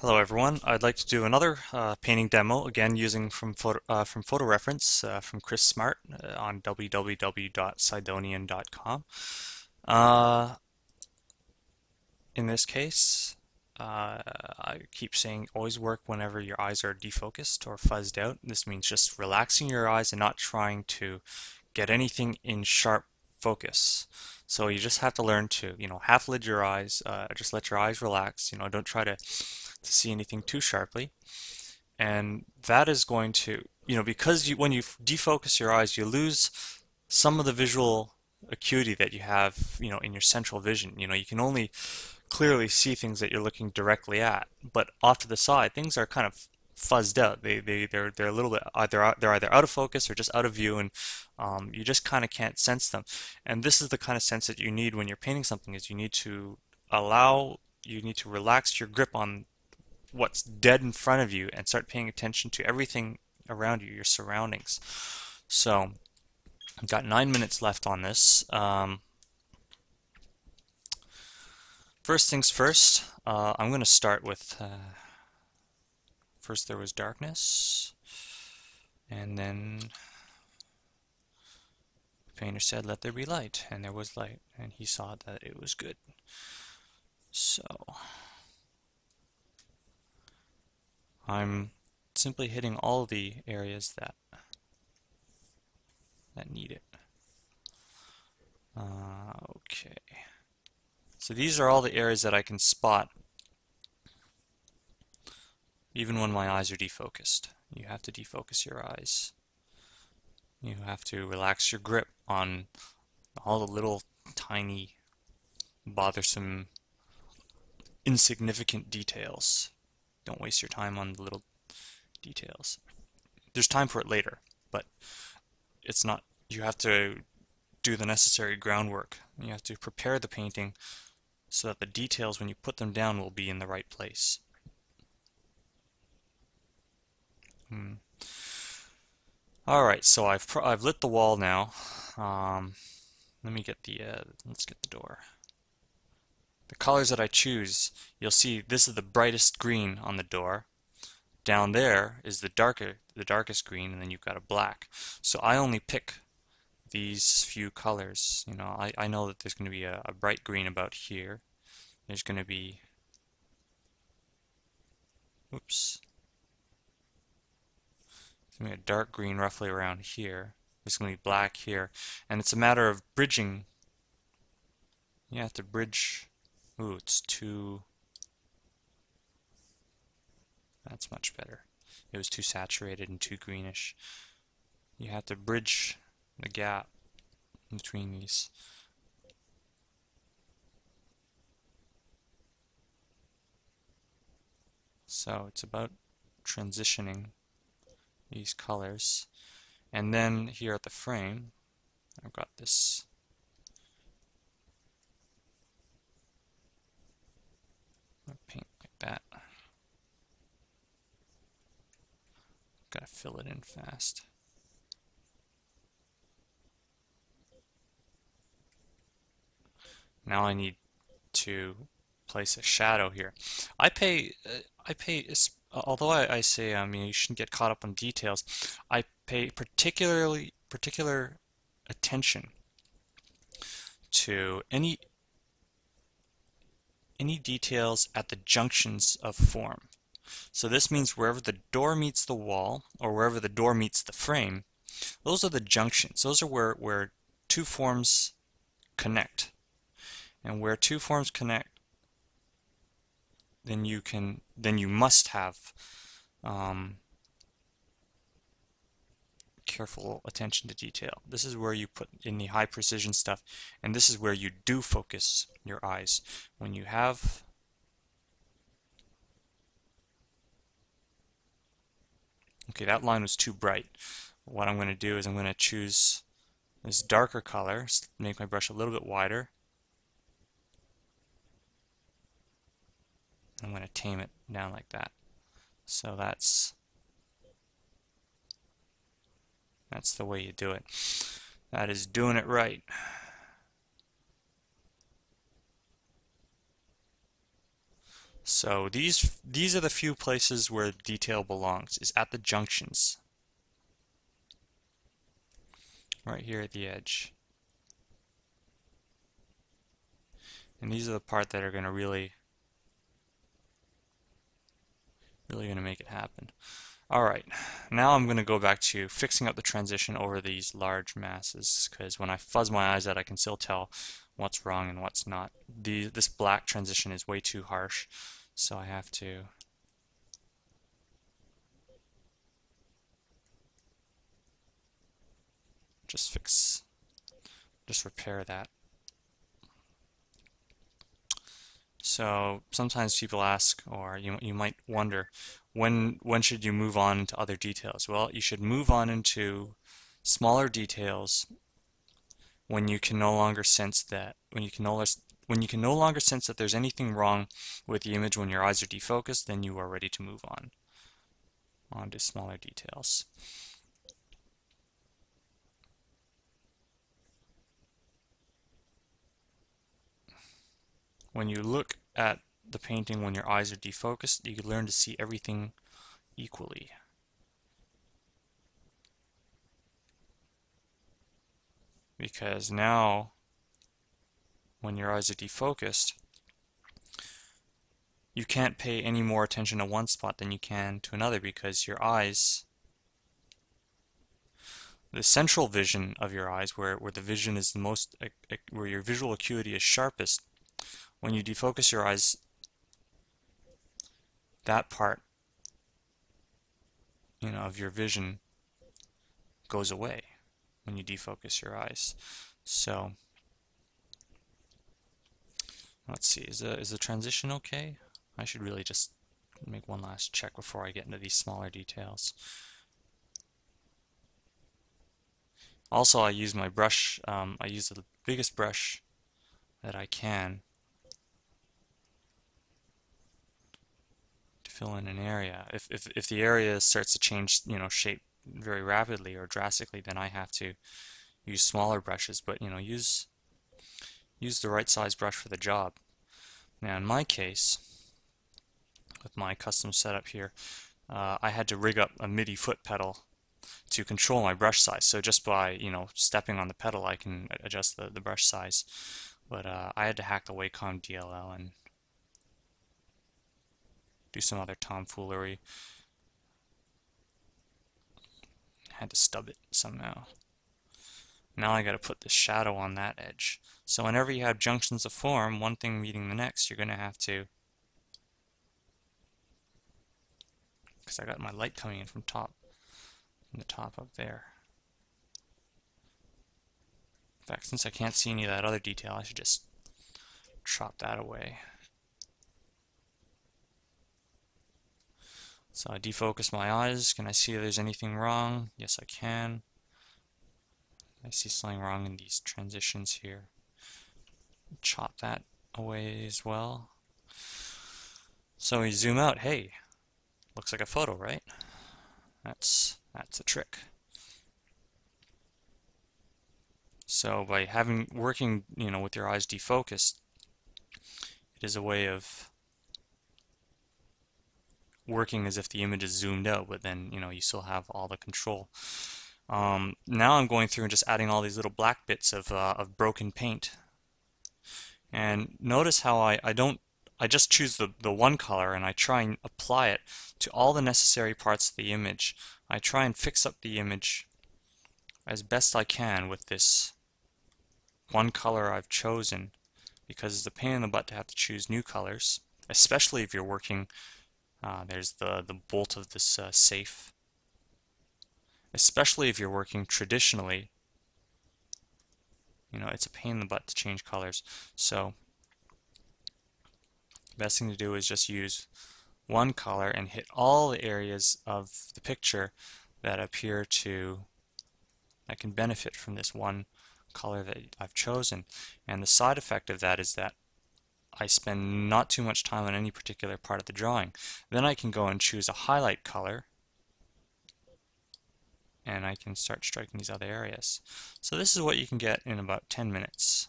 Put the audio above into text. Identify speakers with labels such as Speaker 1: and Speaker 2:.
Speaker 1: Hello everyone, I'd like to do another painting demo, again using from Photoreference from Chris Smart on www.sidonian.com. Uh, in this case, I keep saying always work whenever your eyes are defocused or fuzzed out. This means just relaxing your eyes and not trying to get anything in sharp focus. So you just have to learn to, half lid your eyes, just let your eyes relax, don't try to see anything too sharply. And that is going to, because when you defocus your eyes, you lose some of the visual acuity that you have, in your central vision. You can only clearly see things that you're looking directly at, but off to the side, things are kind of fuzzed out. They're a little bit they're either out of focus or just out of view, and you just kind of can't sense them. And this is the kind of sense that you need when you're painting something. Is you need to relax your grip on what's dead in front of you and start paying attention to everything around you, your surroundings. So I've got 9 minutes left on this. First things first, I'm going to start with first there was darkness, and then the painter said let there be light, and there was light, and he saw that it was good. So I'm simply hitting all the areas that need it. Okay. So these are all the areas that I can spot even when my eyes are defocused. You have to defocus your eyes. You have to relax your grip on all the little tiny, bothersome, insignificant details. Don't waste your time on the little details. There's time for it later, but it's not, you have to do the necessary groundwork. You have to prepare the painting so that the details, when you put them down, will be in the right place. Alright, so I've lit the wall now. Let me get the, let's get the door. The colors that I choose, you'll see this is the brightest green on the door. Down there is the darkest green, and then you've got a black. So I only pick these few colors. I know that there's going to be a bright green about here. There's going to be, oops, there's going to be a dark green roughly around here. There's going to be black here. And it's a matter of bridging. You have to bridge. Ooh, it's too, that's much better. It was too saturated and too greenish. You have to bridge the gap between these. So it's about transitioning these colors. And then here at the frame, I've got this paint like that. Gotta fill it in fast. Now I need to place a shadow here. Although I say, you shouldn't get caught up on details, I pay particular attention to any details at the junctions of form. So this means wherever the door meets the wall, or wherever the door meets the frame, those are the junctions. Those are where two forms connect. And where two forms connect, then you must have careful attention to detail. This is where you put in the high precision stuff, and this is where you do focus your eyes. When you have okay, that line was too bright. What I'm going to do is I'm going to choose this darker color, make my brush a little bit wider. I'm going to tame it down like that. So that's the way you do it. That is doing it right. So these are the few places where detail belongs, is at the junctions, right here at the edge. And these are the part that are going to really going to make it happen. Alright, now I'm going to go back to fixing up the transition over these large masses, because when I fuzz my eyes out I can still tell what's wrong and what's not. This black transition is way too harsh, so I have to just repair that. So sometimes people ask, or you might wonder, when should you move on into other details? Well, you should move on into smaller details when you can no longer sense that when you can no longer sense that there's anything wrong with the image when your eyes are defocused, then you are ready to move on to smaller details. When you look at the painting when your eyes are defocused, you can learn to see everything equally. Because now, when your eyes are defocused, you can't pay any more attention to one spot than you can to another, because your eyes, the central vision of your eyes, where the vision is the most, where your visual acuity is sharpest, when you defocus your eyes, that part, of your vision goes away when you defocus your eyes. So let's see, is the transition okay? I should really just make one last check before I get into these smaller details. Also, I use my brush, I use the biggest brush that I can to fill in an area. If the area starts to change, shape very rapidly or drastically, then I have to use smaller brushes, but use the right size brush for the job. Now in my case, with my custom setup here, I had to rig up a MIDI foot pedal to control my brush size. So just by stepping on the pedal, I can adjust the brush size. But I had to hack the Wacom DLL and do some other tomfoolery. Had to stub it somehow. Now I got to put the shadow on that edge. So whenever you have junctions of form, one thing meeting the next, you're going to have to, because I got my light coming in from the top up there. In fact, since I can't see any of that other detail, I should just chop that away. So I defocus my eyes. Can I see if there's anything wrong? Yes, I can. I see something wrong in these transitions here. Chop that away as well. So we zoom out. Hey, looks like a photo, right? That's the trick. So by working, with your eyes defocused, it is a way of working as if the image is zoomed out, but then you still have all the control. Now I'm going through and just adding all these little black bits of broken paint. And notice how I just choose the one color and I try and apply it to all the necessary parts of the image. I try and fix up the image as best I can with this one color I've chosen, because it's a pain in the butt to have to choose new colors, especially if you're working, there's the bolt of this safe. Especially if you're working traditionally, it's a pain in the butt to change colors. So the best thing to do is just use one color and hit all the areas of the picture that can benefit from this one color that I've chosen. And the side effect of that is that I spend not too much time on any particular part of the drawing. Then I can go and choose a highlight color, and I can start striking these other areas. So this is what you can get in about 10 minutes.